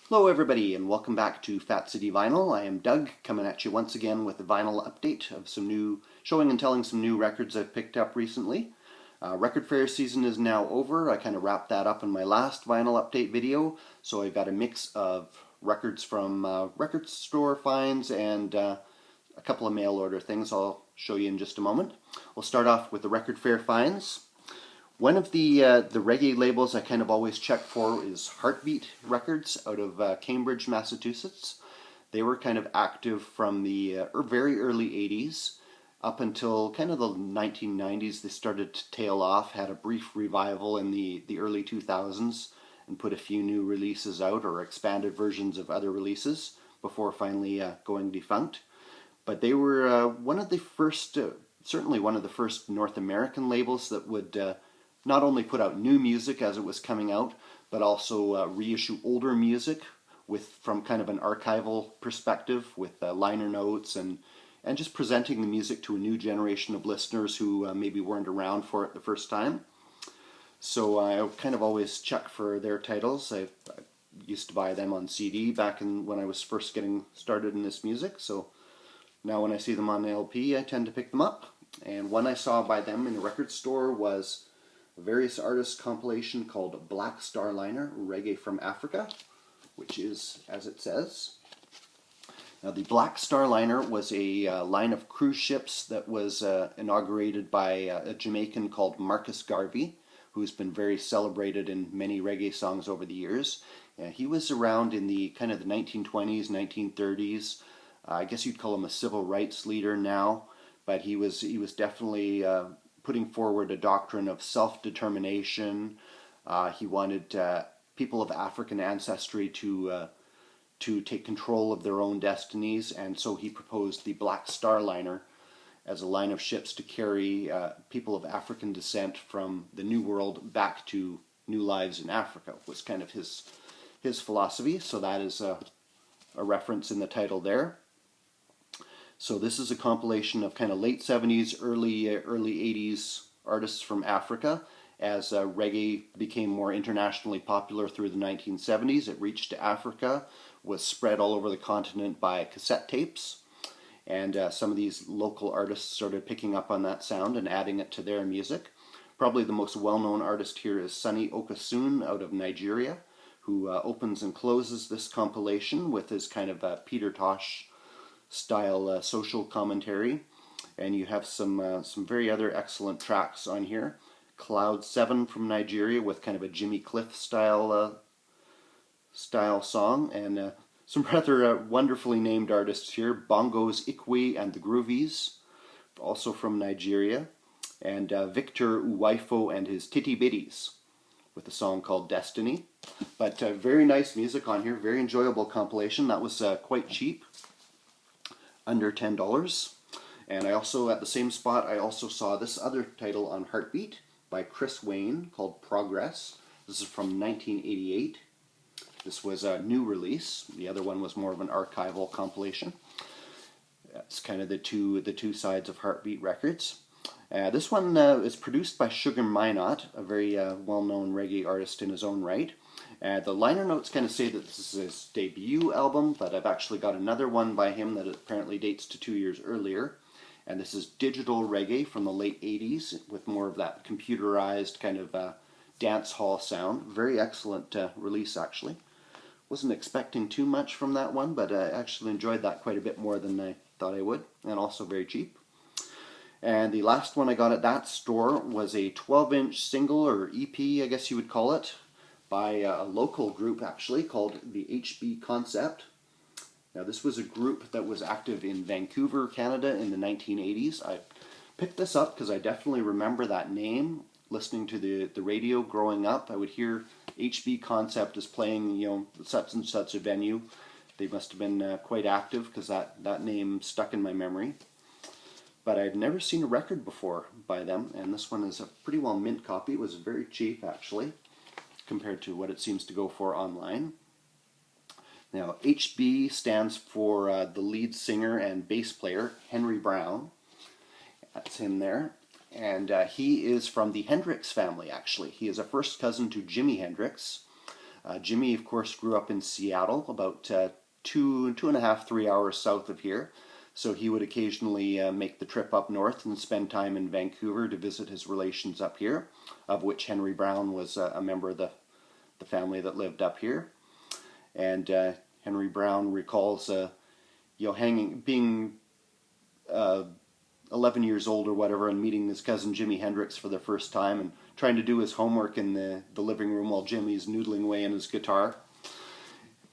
Hello everybody and welcome back to Fat City Vinyl. I am Doug coming at you once again with a vinyl update of showing and telling some new records I've picked up recently. Record fair season is now over. I kind of wrapped that up in my last vinyl update video, so I've got a mix of records from record store finds and a couple of mail order things I'll show you in just a moment. We'll start off with the record fair finds. One of the reggae labels I kind of always check for is Heartbeat Records out of Cambridge, Massachusetts. They were kind of active from the very early 80s up until kind of the 1990s. They started to tail off, had a brief revival in the early 2000s, and put a few new releases out or expanded versions of other releases before finally going defunct. But they were one of the first, certainly one of the first North American labels that would not only put out new music as it was coming out, but also reissue older music from kind of an archival perspective with liner notes and just presenting the music to a new generation of listeners who maybe weren't around for it the first time. So I kind of always check for their titles. I used to buy them on CD back when I was first getting started in this music. So now when I see them on LP, I tend to pick them up. And one I saw by them in a record store was a various artists compilation called Black Star Liner, Reggae from Africa, which is as it says. Now the Black Star Liner was a line of cruise ships that was inaugurated by a Jamaican called Marcus Garvey, who's been very celebrated in many reggae songs over the years. He was around in the kind of the 1920s, 1930s. I guess you'd call him a civil rights leader now, but he was definitely putting forward a doctrine of self-determination. He wanted people of African ancestry to take control of their own destinies, and so he proposed the Black Star Liner as a line of ships to carry people of African descent from the New World back to new lives in Africa, was kind of his philosophy. So that is a reference in the title there. So this is a compilation of kind of late 70s, early 80s artists from Africa. As reggae became more internationally popular through the 1970s, it reached to Africa, was spread all over the continent by cassette tapes, and some of these local artists started picking up on that sound and adding it to their music. Probably the most well-known artist here is Sunny Okasun out of Nigeria, who opens and closes this compilation with his kind of Peter Tosh style social commentary, and you have some very other excellent tracks on here. Cloud 7 from Nigeria with kind of a Jimmy Cliff style song, and some rather wonderfully named artists here. Bongos Ikwe and the Groovies, also from Nigeria, and Victor Uwaifo and his Titty Bitties with a song called Destiny. But very nice music on here, very enjoyable compilation. That was quite cheap, under $10. And I also, at the same spot, I also saw this other title on Heartbeat by Chris Wayne called Progress. This is from 1988. This was a new release. The other one was more of an archival compilation. That's kind of the two sides of Heartbeat Records. This one is produced by Sugar Minot, a very well-known reggae artist in his own right. The liner notes kind of say that this is his debut album, but I've actually got another one by him that apparently dates to 2 years earlier. And this is digital reggae from the late 80s with more of that computerized kind of dance hall sound. Very excellent release, actually. Wasn't expecting too much from that one, but I actually enjoyed that quite a bit more than I thought I would, and also very cheap. And the last one I got at that store was a 12-inch single, or EP, I guess you would call it, by a local group actually called the HB Concept. Now this was a group that was active in Vancouver, Canada in the 1980s. I picked this up because I definitely remember that name. Listening to the radio growing up, I would hear HB Concept is playing, such and such a venue. They must have been quite active because that name stuck in my memory. But I'd never seen a record before by them, and this one is a pretty well mint copy. It was very cheap actually, compared to what it seems to go for online. Now, HB stands for the lead singer and bass player, Henry Brown. That's him there. And he is from the Hendrix family, actually. He is a first cousin to Jimi Hendrix. Jimmy, of course, grew up in Seattle, about 2.5, 3 hours south of here. So he would occasionally make the trip up north and spend time in Vancouver to visit his relations up here, of which Henry Brown was a member of the family that lived up here. And Henry Brown recalls, being 11 years old or whatever, and meeting his cousin Jimi Hendrix for the first time, and trying to do his homework in the living room while Jimmy's noodling away on his guitar.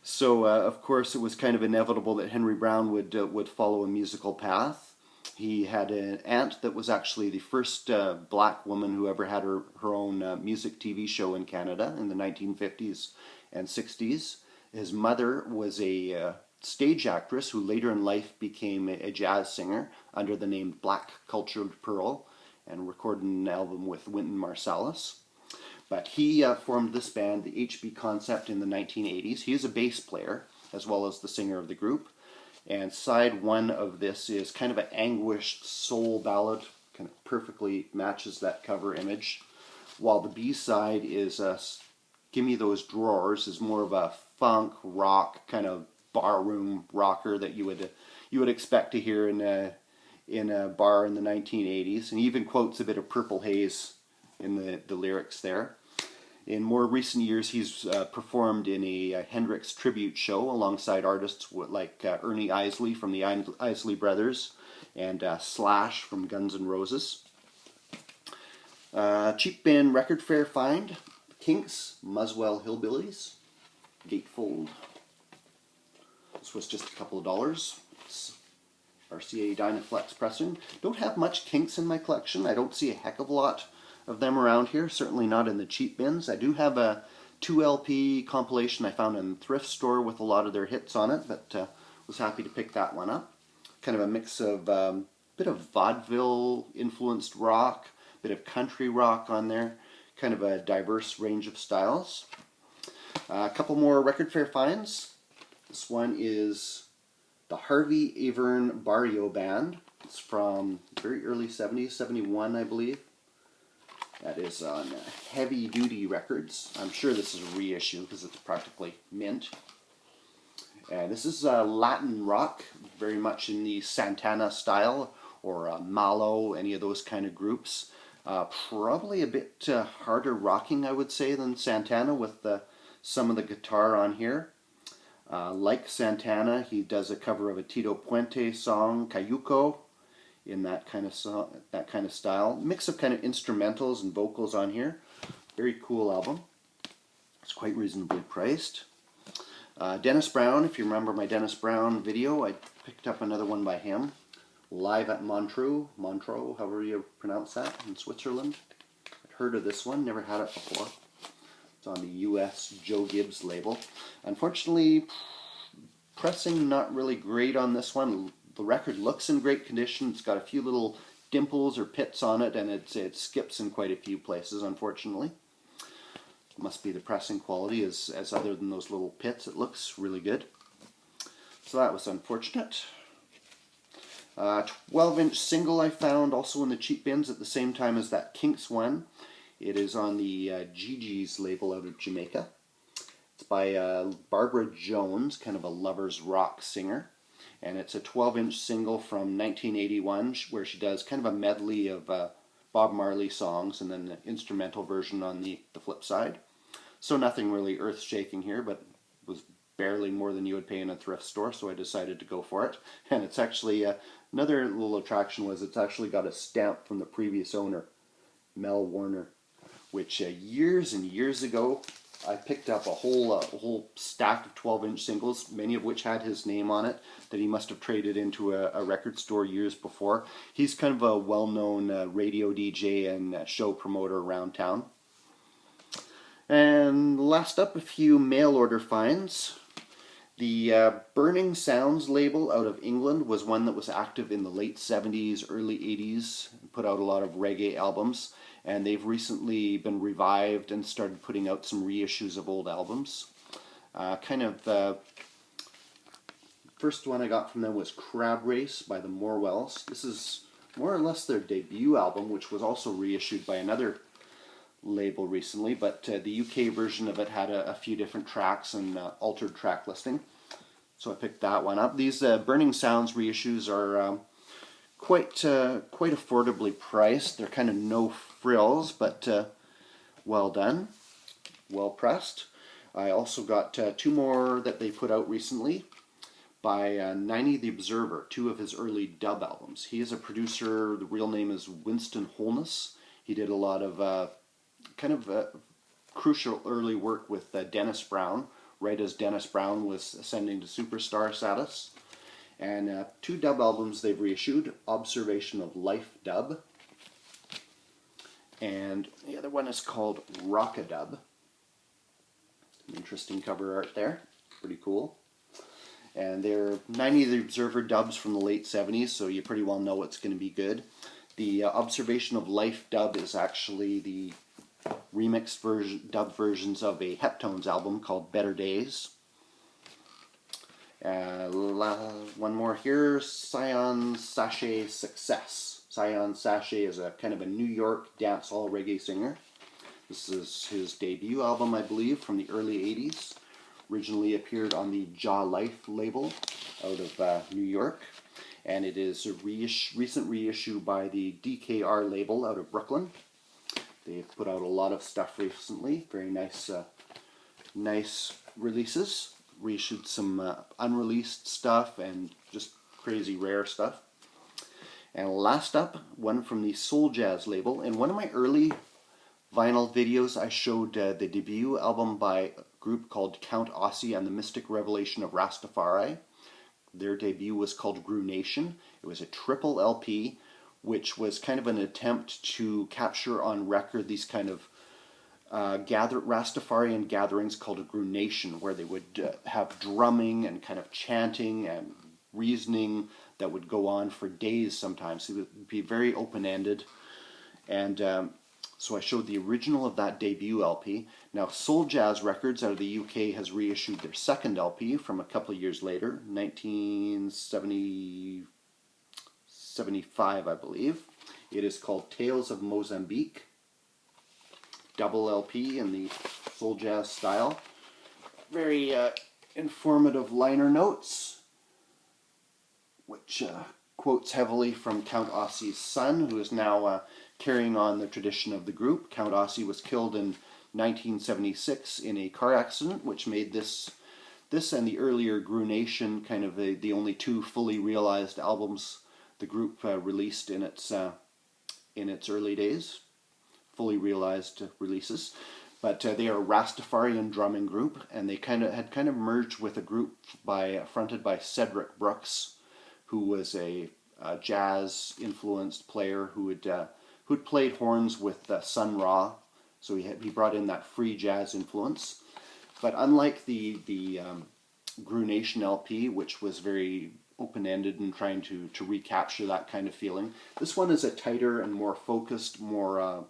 So, of course, it was kind of inevitable that Henry Brown would follow a musical path. He had an aunt that was actually the first black woman who ever had her own music TV show in Canada in the 1950s and 60s. His mother was a stage actress who later in life became a jazz singer under the name Black Cultured Pearl and recorded an album with Wynton Marsalis. But he formed this band, the HB Concept, in the 1980s. He is a bass player as well as the singer of the group. And side one of this is kind of an anguished soul ballad, kind of perfectly matches that cover image. While the B-side is Gimme Those Drawers, is more of a funk, rock, kind of barroom rocker that you would expect to hear in a bar in the 1980s. And he even quotes a bit of Purple Haze in the lyrics there. In more recent years, he's performed in a Hendrix tribute show alongside artists like Ernie Isley from the Isley Brothers and Slash from Guns N' Roses. Cheap bin record fair find: Kinks, Muswell Hillbillies, Gatefold. This was just a couple of dollars. It's RCA Dynaflex pressing. Don't have much Kinks in my collection. I don't see a heck of a lot of them around here, certainly not in the cheap bins. I do have a 2 LP compilation I found in the thrift store with a lot of their hits on it, but was happy to pick that one up. Kind of a mix of bit of vaudeville influenced rock, bit of country rock on there, kind of a diverse range of styles. A couple more record fair finds. This one is the Harvey Avern Barrio Band. It's from very early 70s, 71 I believe. That is on Heavy Duty Records. I'm sure this is a reissue because it's practically mint. And this is Latin rock, very much in the Santana style, or Malo, any of those kind of groups. Probably a bit harder rocking, I would say, than Santana, with some of the guitar on here. Like Santana, he does a cover of a Tito Puente song, Cayuco, in that kind of style. Mix of kind of instrumentals and vocals on here. Very cool album. It's quite reasonably priced. Dennis Brown, if you remember my Dennis Brown video, I picked up another one by him. Live at Montreux, however you pronounce that, in Switzerland. I'd heard of this one, never had it before. It's on the US Joe Gibbs label. Unfortunately, pressing not really great on this one. The record looks in great condition. It's got a few little dimples or pits on it, and it skips in quite a few places, unfortunately. It must be the pressing quality, as other than those little pits, it looks really good. So that was unfortunate. 12-inch single I found also in the cheap bins at the same time as that Kinks one. It is on the Gigi's label out of Jamaica. It's by Barbara Jones, kind of a lover's rock singer. And it's a 12-inch single from 1981 where she does kind of a medley of Bob Marley songs and then the instrumental version on the flip side. So nothing really earth-shaking here, but it was barely more than you would pay in a thrift store, so I decided to go for it. And it's actually, another little attraction was it's actually got a stamp from the previous owner, Mel Warner, which years and years ago I picked up a whole stack of 12-inch singles, many of which had his name on it, that he must have traded into a record store years before. He's kind of a well-known radio DJ and show promoter around town. And last up, a few mail order finds. The Burning Sounds label out of England was one that was active in the late 70s, early 80s, put out a lot of reggae albums. And they've recently been revived and started putting out some reissues of old albums. First one I got from them was Crab Race by the Morwells. This is more or less their debut album, which was also reissued by another label recently, but the UK version of it had a few different tracks and altered track listing. So I picked that one up. These Burning Sounds reissues are quite affordably priced. They're kind of no frills, but well done, well pressed. I also got two more that they put out recently by 90 the Observer, two of his early dub albums. He is a producer. The real name is Winston Holness. He did a lot of crucial early work with Dennis Brown, right as Dennis Brown was ascending to superstar status. And two dub albums they've reissued, Observation of Life Dub, and the other one is called Rock-a-Dub. Interesting cover art there, pretty cool. And they're 90 the Observer dubs from the late 70s, so you pretty well know it's going to be good. The Observation of Life dub is actually the remixed dub versions of a Heptones album called Better Days. One more here, Scion Sachet Success. Scion Sachet is a kind of a New York dancehall reggae singer. This is his debut album, I believe, from the early 80s. Originally appeared on the Jaw Life label out of New York. And it is a recent reissue by the DKR label out of Brooklyn. They've put out a lot of stuff recently. Very nice, nice releases. Reissued some unreleased stuff and just crazy rare stuff. And last up, one from the Soul Jazz label. In one of my early vinyl videos, I showed the debut album by a group called Count Ossie and the Mystic Revelation of Rastafari. Their debut was called Grew Nation. It was a triple LP, which was kind of an attempt to capture on record these kind of Rastafarian gatherings called a Grew Nation, where they would have drumming and kind of chanting and reasoning that would go on for days sometimes. It would be very open-ended. And so I showed the original of that debut LP. Now Soul Jazz Records out of the UK has reissued their second LP from a couple of years later, 1975 I believe. It is called Tales of Mozambique. Double LP in the Soul Jazz style. Very informative liner notes, which quotes heavily from Count Ossie's son, who is now carrying on the tradition of the group. Count Ossie was killed in 1976 in a car accident, which made this and the earlier Grew Nation kind of the only two fully realized albums the group released in its early days. Fully realized releases. But they are a Rastafarian drumming group, and they had merged with a group fronted by Cedric Brooks, who was a jazz-influenced player who'd played horns with Sun Ra, so he brought in that free jazz influence. But unlike the Grew Nation LP, which was very open-ended and trying to recapture that kind of feeling, this one is a tighter and more focused, more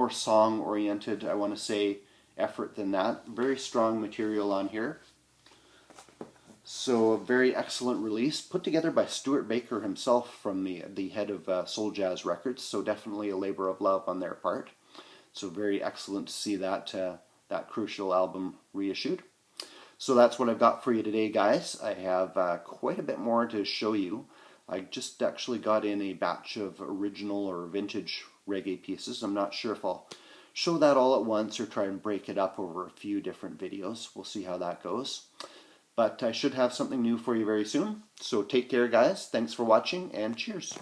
song-oriented, I want to say, effort than that. Very strong material on here. So a very excellent release, put together by Stuart Baker himself from the head of Soul Jazz Records, so definitely a labor of love on their part. So very excellent to see that crucial album reissued. So that's what I've got for you today, guys. I have quite a bit more to show you. I just actually got in a batch of original or vintage reggae pieces. I'm not sure if I'll show that all at once or try and break it up over a few different videos. We'll see how that goes. But I should have something new for you very soon. So take care, guys. Thanks for watching, and cheers.